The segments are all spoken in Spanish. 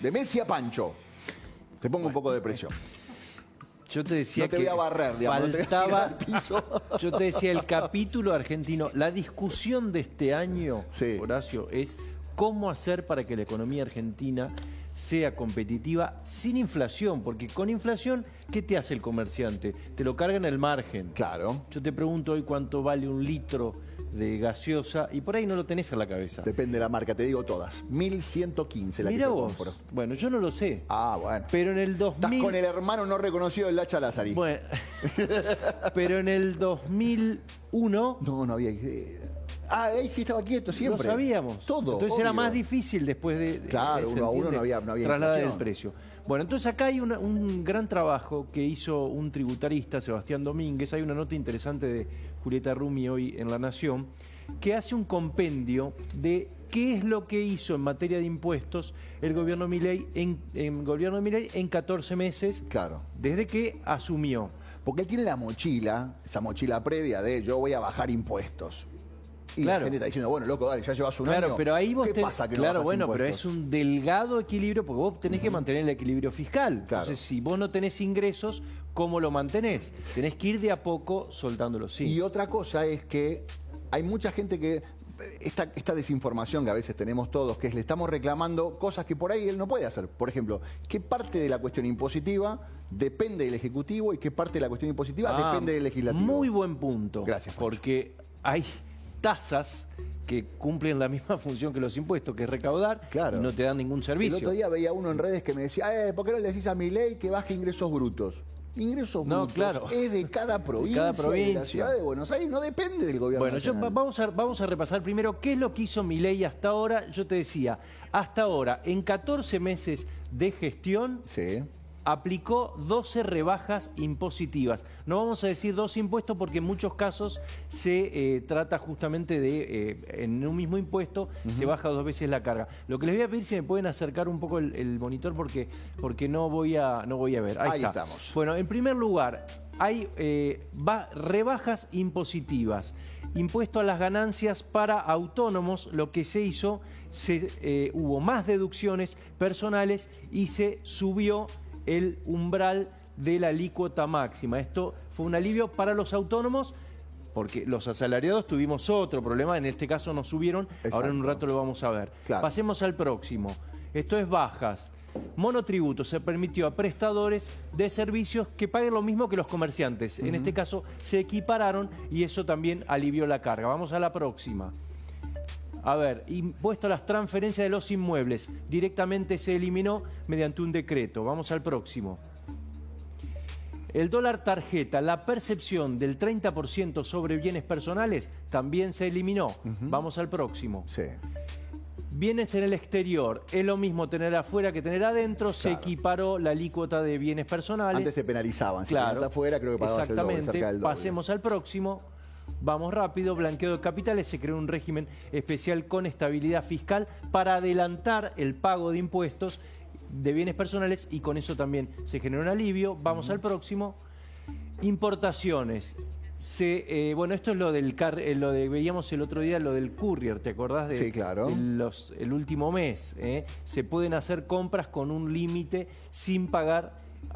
De Messi a Pancho. Te pongo un poco de presión. Yo te decía no te que voy a barrer, digamos, faltaba, no te voy a tirar al piso. Yo te decía, el capítulo argentino, la discusión de este año, Sí. Horacio, es cómo hacer para que la economía argentina sea competitiva sin inflación, porque con inflación, ¿qué te hace el comerciante? Te lo carga en el margen. Claro. Yo te pregunto hoy cuánto vale un litro de gaseosa y por ahí no lo tenés en la cabeza. Depende de la marca, te digo todas. 1115 la Mirá que yo vos. compro. Bueno, yo no lo sé. Ah, bueno. Pero en el 2000... Estás con el hermano no reconocido del Lacha Lázari. Bueno, pero en el 2001... No había idea. Ah, ahí sí estaba quieto siempre. Lo sabíamos. Todo. Entonces obvio. era más difícil después de Claro, ¿se uno a uno entiende? no había trasladar el inflación. precio. Bueno, entonces acá hay un gran trabajo que hizo un tributarista, Sebastián Domínguez. Hay una nota interesante de Julieta Rumi hoy en La Nación, que hace un compendio de qué es lo que hizo en materia de impuestos el gobierno Milei en 14 meses, Claro. desde que asumió. Porque él tiene la mochila, esa mochila previa de yo voy a bajar impuestos. Y Claro. la gente está diciendo, bueno, loco, dale, ya llevas un Claro, año. pero ahí vos ¿Qué pasa que no claro, bajas bueno, pero impuestos? es un delgado equilibrio porque vos tenés que mantener el equilibrio fiscal. Claro. Entonces, si vos no tenés ingresos, ¿cómo lo mantenés? Tenés que ir de a poco soltándolo, sí. Y otra cosa es que hay mucha gente que esta desinformación que a veces tenemos todos, que es le estamos reclamando cosas que por ahí él no puede hacer. Por ejemplo, ¿qué parte de la cuestión impositiva depende del Ejecutivo y qué parte de la cuestión impositiva depende del Legislativo? Muy buen punto. Gracias, Pancho. Porque hay tasas que cumplen la misma función que los impuestos, que es recaudar, Claro. y no te dan ningún El servicio. otro día veía uno en redes que me decía, ¿por qué no le decís a Milei que baje ingresos brutos? Ingresos No, brutos claro. es de cada provincia, cada de la provincia. ciudad de Buenos Aires, no depende del gobierno Bueno, nacional. vamos a repasar primero qué es lo que hizo Milei hasta ahora. Yo te decía, hasta ahora, en 14 meses de gestión, Sí. aplicó 12 rebajas impositivas. No vamos a decir 12 impuestos porque en muchos casos se trata justamente de, en un mismo impuesto, se baja 2 veces la carga. Lo que les voy a pedir si me pueden acercar un poco el monitor porque no voy a ver. Ahí está. Estamos. Bueno, en primer lugar, hay rebajas impositivas. Impuesto a las ganancias para autónomos, lo que se hizo, hubo más deducciones personales y se subió el umbral de la alícuota máxima. Esto fue un alivio para los autónomos porque los asalariados tuvimos otro problema, en este caso nos subieron, Exacto. ahora en un rato lo vamos a ver. Claro. Pasemos al próximo. Esto es bajas. Monotributo se permitió a prestadores de servicios que paguen lo mismo que los comerciantes. En este caso se equipararon y eso también alivió la carga. Vamos a la próxima. A ver, impuesto a las transferencias de los inmuebles. Directamente se eliminó mediante un decreto. Vamos al próximo. El dólar tarjeta, la percepción del 30% sobre bienes personales también se eliminó. Vamos al próximo. Sí. Bienes en el exterior, es lo mismo tener afuera que tener adentro, se Claro. equiparó la alícuota de bienes personales. Antes te penalizaban, si Claro, tenías afuera creo que pagabas el doble, exactamente. cerca del doble. Pasemos al próximo. Vamos rápido, blanqueo de capitales, se creó un régimen especial con estabilidad fiscal para adelantar el pago de impuestos de bienes personales y con eso también se generó un alivio. Vamos al próximo. Importaciones. Bueno, esto es lo de veíamos el otro día, lo del courier, ¿te acordás? Sí, claro. El último mes. Se pueden hacer compras con un límite sin pagar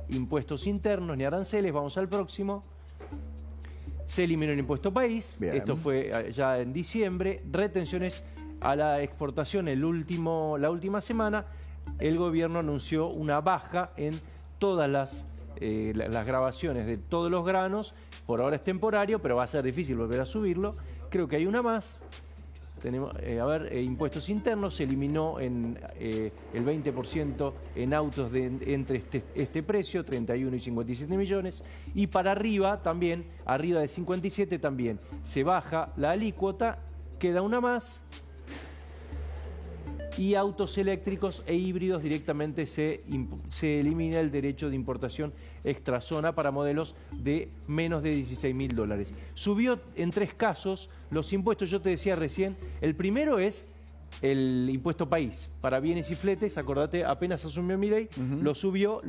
impuestos internos ni aranceles. Vamos al próximo. Se eliminó el impuesto país. Bien. Esto fue ya en diciembre. Retenciones a la exportación la última semana. El gobierno anunció una baja en todas las grabaciones de todos los granos. Por ahora es temporario, pero va a ser difícil volver a subirlo. Creo que hay una más. Tenemos, impuestos internos, se eliminó el 20% en autos entre este precio, 31 y 57 millones. Y para arriba también, arriba de 57 también, se baja la alícuota, queda una más. Y autos eléctricos e híbridos directamente se elimina el derecho de importación extrazona para modelos de menos de $16.000. Subió en 3 casos los impuestos, yo te decía recién, el primero es el impuesto país para bienes y fletes, acordate, apenas asumió Milei, lo subió,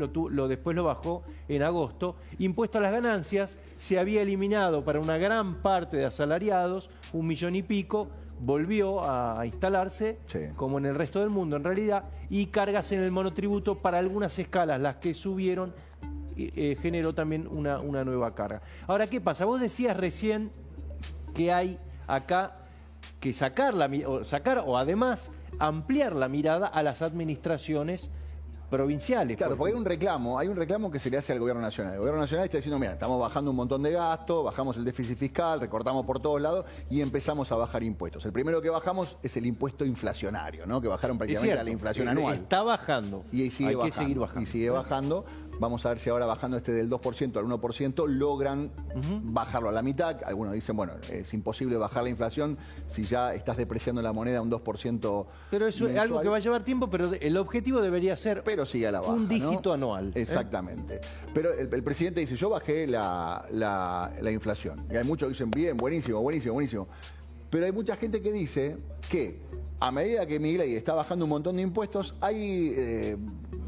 después lo bajó en agosto. Impuesto a las ganancias se había eliminado para una gran parte de asalariados, 1 millón y pico, volvió a instalarse, Sí. como en el resto del mundo en realidad, y cargas en el monotributo para algunas escalas, las que subieron, generó también una nueva carga. Ahora, ¿qué pasa? Vos decías recién que hay acá que sacar o además ampliar la mirada a las administraciones provinciales. Claro, porque hay un reclamo que se le hace al gobierno nacional. El gobierno nacional está diciendo, mira, estamos bajando un montón de gastos, bajamos el déficit fiscal, recortamos por todos lados y empezamos a bajar impuestos. El primero que bajamos es el impuesto inflacionario, ¿no? Que bajaron prácticamente a la inflación anual. Está bajando. Y sigue hay bajando, que seguir bajando. Y sigue bajando. Vamos a ver si ahora bajando del 2% al 1% logran bajarlo a la mitad. Algunos dicen, bueno, es imposible bajar la inflación si ya estás depreciando la moneda un 2%. Pero eso es algo que va a llevar tiempo, pero el objetivo debería ser sigue a la baja, un dígito, ¿no? Anual. Exactamente. Pero el presidente dice, yo bajé la inflación. Y hay muchos que dicen, bien, buenísimo, buenísimo, buenísimo. Pero hay mucha gente que dice que a medida que Milei está bajando un montón de impuestos, hay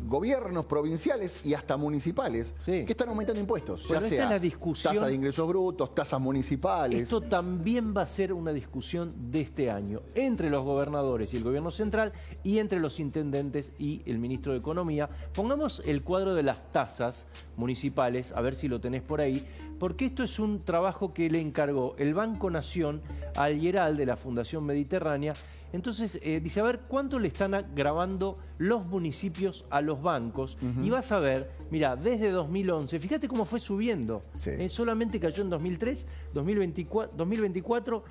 gobiernos provinciales y hasta municipales que están aumentando impuestos. Bueno, ya esta sea es la discusión. Tasas de ingresos brutos, tasas municipales. Esto también va a ser una discusión de este año entre los gobernadores y el gobierno central y entre los intendentes y el ministro de Economía. Pongamos el cuadro de las tasas municipales, a ver si lo tenés por ahí, porque esto es un trabajo que le encargó el Banco Nación al IERAL de la Fundación Mediterránea. Entonces, dice, a ver, ¿cuánto le están grabando los municipios a los bancos? Y vas a ver, mira, desde 2011, fíjate cómo fue subiendo. Sí. Solamente cayó en 2003, 2024.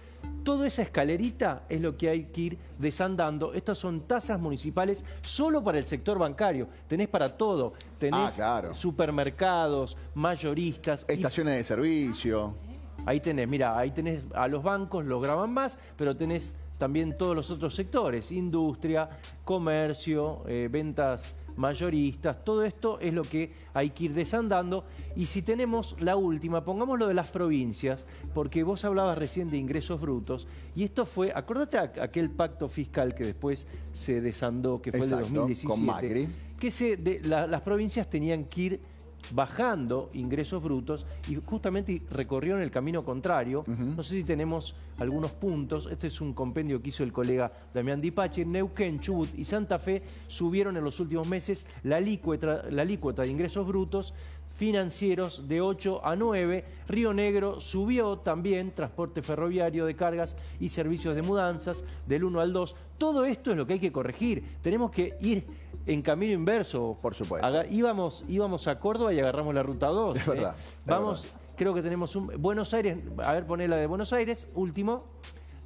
Toda esa escalerita es lo que hay que ir desandando. Estas son tasas municipales solo para el sector bancario. Tenés para todo. Tenés supermercados, mayoristas. Estaciones de servicio. Ahí tenés, mira, ahí tenés a los bancos, los graban más, pero tenés también todos los otros sectores, industria, comercio, ventas mayoristas, todo esto es lo que hay que ir desandando. Y si tenemos la última, pongámoslo de las provincias, porque vos hablabas recién de ingresos brutos, y esto fue, acordate aquel pacto fiscal que después se desandó, que fue el de 2017, con Macri, que las provincias tenían que ir bajando ingresos brutos y justamente recorrieron el camino contrario. No sé si tenemos algunos puntos. Este es un compendio que hizo el colega Damián Dipache. Neuquén, Chubut y Santa Fe subieron en los últimos meses la alícuota de ingresos brutos financieros de 8 a 9. Río Negro subió también transporte ferroviario de cargas y servicios de mudanzas del 1 al 2. Todo esto es lo que hay que corregir. Tenemos que ir en camino inverso. Por supuesto. Íbamos a Córdoba y agarramos la ruta 2. Es verdad. Vamos, creo que tenemos Buenos Aires, a ver, poné la de Buenos Aires, último.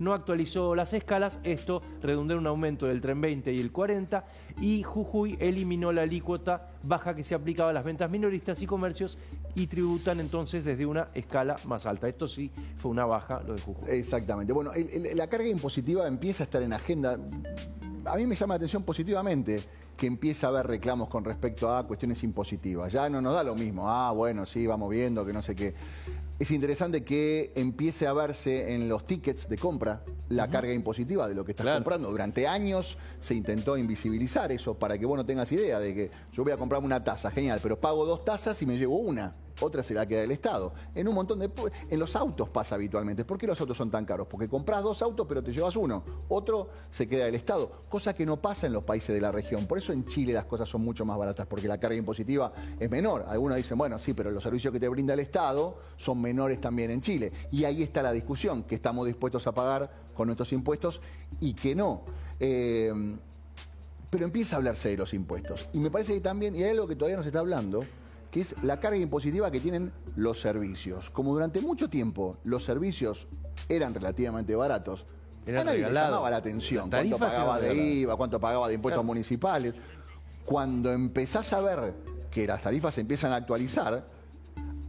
No actualizó las escalas, esto redundó en un aumento del tren 20 y el 40, y Jujuy eliminó la alícuota baja que se aplicaba a las ventas minoristas y comercios y tributan entonces desde una escala más alta. Esto sí fue una baja, lo de Jujuy. Exactamente. Bueno, la carga impositiva empieza a estar en agenda. A mí me llama la atención positivamente que empieza a haber reclamos con respecto a cuestiones impositivas. Ya no nos da lo mismo. Bueno, sí, vamos viendo, que no sé qué. Es interesante que empiece a verse en los tickets de compra la carga impositiva de lo que estás comprando. Durante años se intentó invisibilizar eso para que vos no tengas idea de que yo voy a comprarme una taza, genial, pero pago 2 tazas y me llevo una. Otra se la queda el Estado. En un montón de... En los autos pasa habitualmente. ¿Por qué los autos son tan caros? Porque compras 2 autos pero te llevas uno. Otro se queda el Estado. Cosa que no pasa en los países de la región. Por eso en Chile las cosas son mucho más baratas, porque la carga impositiva es menor. Algunos dicen, bueno, sí, pero los servicios que te brinda el Estado son menores también en Chile. Y ahí está la discusión, que estamos dispuestos a pagar con nuestros impuestos y que no. Pero empieza a hablarse de los impuestos. Y me parece que también, y hay algo que todavía no se está hablando, que es la carga impositiva que tienen los servicios. Como durante mucho tiempo los servicios eran relativamente baratos, a nadie le llamaba la atención. ¿Cuánto pagaba de IVA? ¿Cuánto pagaba de impuestos municipales? Cuando empezás a ver que las tarifas se empiezan a actualizar,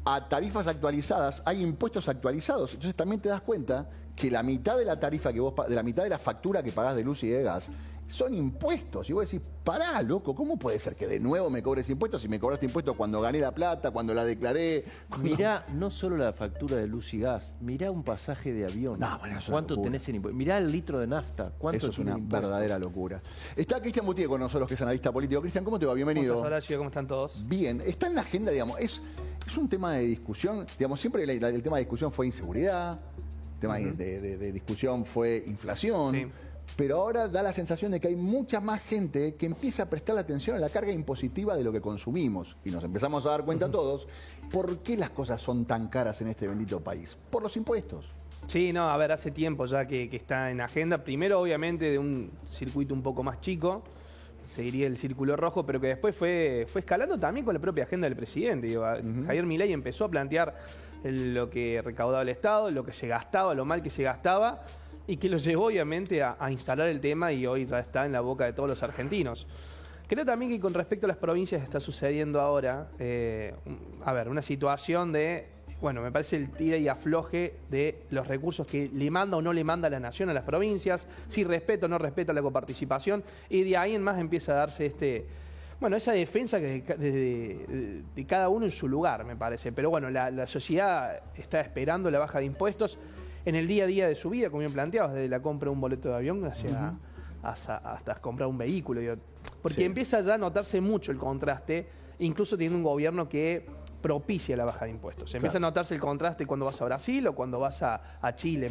a tarifas actualizadas hay impuestos actualizados. Entonces también te das cuenta que la mitad de la tarifa que vos, de la mitad de la factura que pagás de luz y de gas son impuestos. Y vos decís, pará, loco, ¿cómo puede ser que de nuevo me cobres impuestos si me cobraste impuestos cuando gané la plata, cuando la declaré? Mirá, no solo la factura de luz y gas, mirá un pasaje de avión. ¿Cuánto tenés en impuestos? Mirá el litro de nafta. ¿Cuánto eso es una verdadera locura. Está Cristian Boutier con nosotros, que es analista político. Cristian, ¿cómo te va? Bienvenido. ¿Cómo estás, Horacio? ¿Cómo están todos? Bien. Está en la agenda, digamos, es un tema de discusión. Digamos, siempre el tema de discusión fue inseguridad, tema de discusión fue inflación. Sí. Pero ahora da la sensación de que hay mucha más gente que empieza a prestar atención a la carga impositiva de lo que consumimos. Y nos empezamos a dar cuenta todos, ¿por qué las cosas son tan caras en este bendito país? Por los impuestos. Sí, no, a ver, hace tiempo ya que está en agenda. Primero, obviamente, de un circuito un poco más chico, seguiría el círculo rojo, pero que después fue escalando también con la propia agenda del presidente. Digo, Javier Milei empezó a plantear lo que recaudaba el Estado, lo que se gastaba, lo mal que se gastaba, y que lo llevó obviamente a instalar el tema y hoy ya está en la boca de todos los argentinos. Creo también que con respecto a las provincias está sucediendo ahora, una situación de, bueno, me parece el tira y afloje de los recursos que le manda o no le manda la nación a las provincias, si respeta o no respeta la coparticipación, y de ahí en más empieza a darse esa defensa de cada uno en su lugar, me parece. Pero bueno, la sociedad está esperando la baja de impuestos en el día a día de su vida, como bien planteabas, desde la compra de un boleto de avión hasta comprar un vehículo. Porque empieza ya a notarse mucho el contraste, incluso teniendo un gobierno que propicia la baja de impuestos. Empieza a notarse el contraste cuando vas a Brasil o cuando vas a Chile,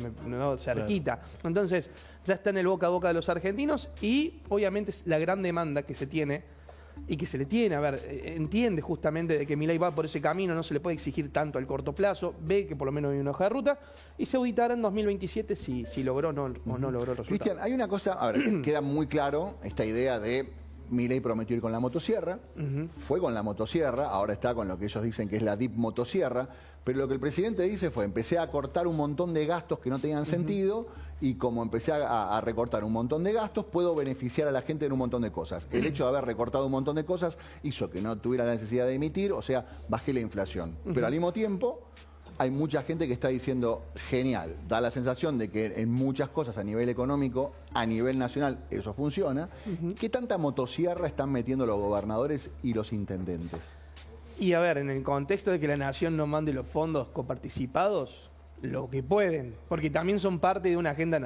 cerquita. Claro. Entonces, ya está en el boca a boca de los argentinos y obviamente la gran demanda que se tiene y que se le tiene, entiende justamente de que Milei va por ese camino, no se le puede exigir tanto al corto plazo, ve que por lo menos hay una hoja de ruta y se auditará en 2027 si logró o no logró el resultado. Cristian, hay una cosa, queda muy claro esta idea de Milei prometió ir con la motosierra, fue con la motosierra, ahora está con lo que ellos dicen que es la DIP motosierra, pero lo que el presidente dice fue, empecé a cortar un montón de gastos que no tenían sentido, y como empecé a recortar un montón de gastos, puedo beneficiar a la gente en un montón de cosas. El hecho de haber recortado un montón de cosas hizo que no tuviera la necesidad de emitir, o sea, bajé la inflación. Pero al mismo tiempo, hay mucha gente que está diciendo, genial, da la sensación de que en muchas cosas a nivel económico, a nivel nacional, eso funciona. ¿Qué tanta motosierra están metiendo los gobernadores y los intendentes? Y en el contexto de que la nación no mande los fondos coparticipados, lo que pueden, porque también son parte de una agenda,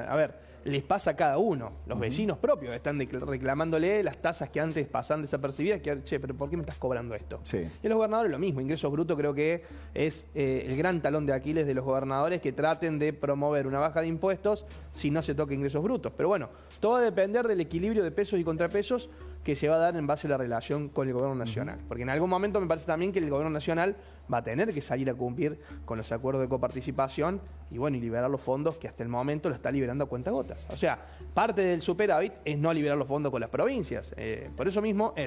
les pasa a cada uno, los vecinos propios están reclamándole las tasas que antes pasaban desapercibidas, pero ¿por qué me estás cobrando esto? Sí. Y los gobernadores lo mismo, ingresos brutos creo que es el gran talón de Aquiles de los gobernadores que traten de promover una baja de impuestos si no se toca ingresos brutos. Pero bueno, todo va a depender del equilibrio de pesos y contrapesos que se va a dar en base a la relación con el gobierno nacional. Porque en algún momento me parece también que el gobierno nacional va a tener que salir a cumplir con los acuerdos de coparticipación y liberar los fondos que hasta el momento lo está liberando a cuentagotas. O sea, parte del superávit es no liberar los fondos con las provincias. Por eso mismo ¿qué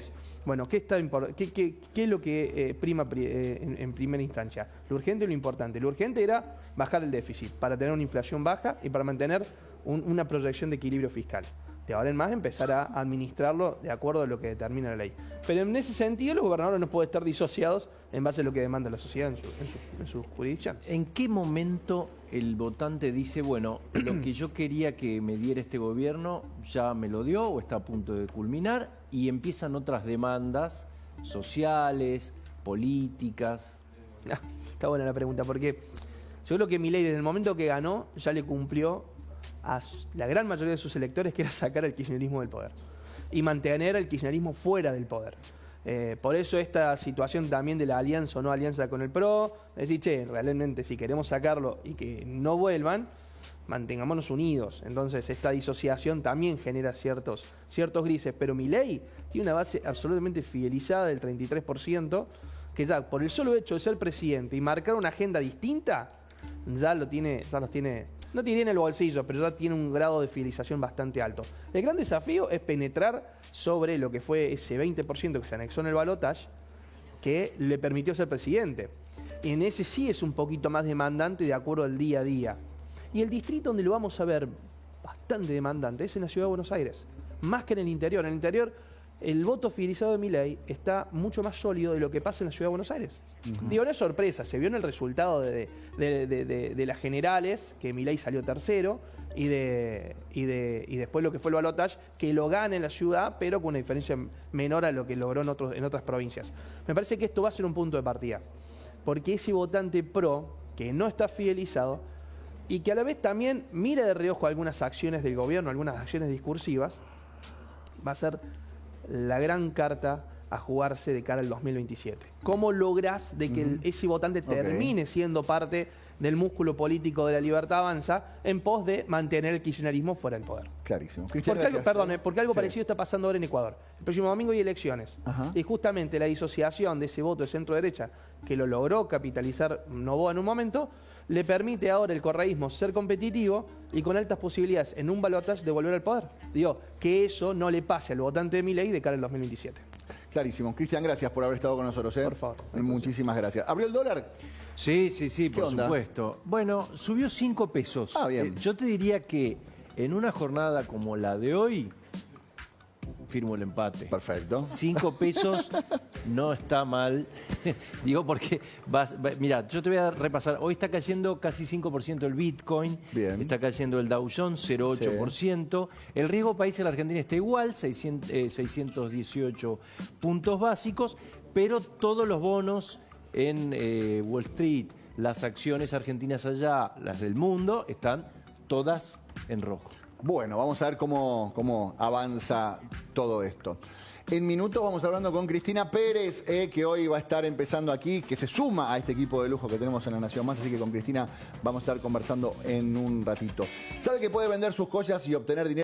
es lo que prima en primera instancia? Lo urgente y lo importante. Lo urgente era bajar el déficit para tener una inflación baja y para mantener una proyección de equilibrio fiscal. De ahora en más empezar a administrarlo de acuerdo a lo que determina la ley. Pero en ese sentido los gobernadores no pueden estar disociados en base a lo que demanda la sociedad en su jurisdicción. ¿En qué momento el votante dice, bueno, lo que yo quería que me diera este gobierno ya me lo dio o está a punto de culminar y empiezan otras demandas sociales, políticas? Está buena la pregunta porque yo creo que Milei desde el momento que ganó ya le cumplió a la gran mayoría de sus electores, que era sacar al kirchnerismo del poder y mantener al kirchnerismo fuera del poder. Por eso esta situación también de la alianza o no alianza con el PRO, decir, realmente si queremos sacarlo y que no vuelvan, mantengámonos unidos. Entonces esta disociación también genera ciertos grises, pero Milei tiene una base absolutamente fidelizada del 33%, que ya por el solo hecho de ser presidente y marcar una agenda distinta, ya los tiene, no tiene en el bolsillo, pero ya tiene un grado de fidelización bastante alto. El gran desafío es penetrar sobre lo que fue ese 20% que se anexó en el balotaje, que le permitió ser presidente. Y en ese sí es un poquito más demandante de acuerdo al día a día. Y el distrito donde lo vamos a ver bastante demandante es en la Ciudad de Buenos Aires, más que en el interior. En el interior, el voto fidelizado de Milei está mucho más sólido de lo que pasa en la Ciudad de Buenos Aires. Digo, no es sorpresa, se vio en el resultado de las generales, que Milei salió tercero, y después lo que fue el balotaje, que lo gana en la ciudad, pero con una diferencia menor a lo que logró en otras provincias. Me parece que esto va a ser un punto de partida, porque ese votante pro, que no está fidelizado, y que a la vez también mira de reojo algunas acciones del gobierno, algunas acciones discursivas, va a ser la gran carta a jugarse de cara al 2027. ¿Cómo lográs de que ese votante termine siendo parte del músculo político de La Libertad Avanza en pos de mantener el kirchnerismo fuera del poder? Clarísimo. Cristian, Porque algo, gracias. perdón, porque algo Sí. parecido está pasando ahora en Ecuador. El próximo domingo hay elecciones. Ajá. Y justamente la disociación de ese voto de centro-derecha, que lo logró capitalizar Noboa en un momento, le permite ahora el correísmo ser competitivo y con altas posibilidades en un balotaje de volver al poder. Digo, que eso no le pase al votante de Milei de cara al 2027. Clarísimo. Cristian, gracias por haber estado con nosotros. Por favor. Muchísimas gracias. ¿Abrió el dólar? Sí, ¿Qué por onda? supuesto. Bueno, subió 5 pesos. Ah, bien. Yo te diría que en una jornada como la de hoy, firmo el empate. Perfecto. 5 pesos no está mal. Digo porque mira, yo te voy a repasar. Hoy está cayendo casi 5% el Bitcoin. Bien. Está cayendo el Dow Jones 0,8%. El riesgo país en la Argentina está igual, 618 puntos básicos, pero todos los bonos en Wall Street, las acciones argentinas allá, las del mundo, están todas en rojo. Bueno, vamos a ver cómo avanza todo esto. En minutos vamos hablando con Cristina Pérez, que hoy va a estar empezando aquí, que se suma a este equipo de lujo que tenemos en La Nación Más, así que con Cristina vamos a estar conversando en un ratito. ¿Sabe que puede vender sus joyas y obtener dinero?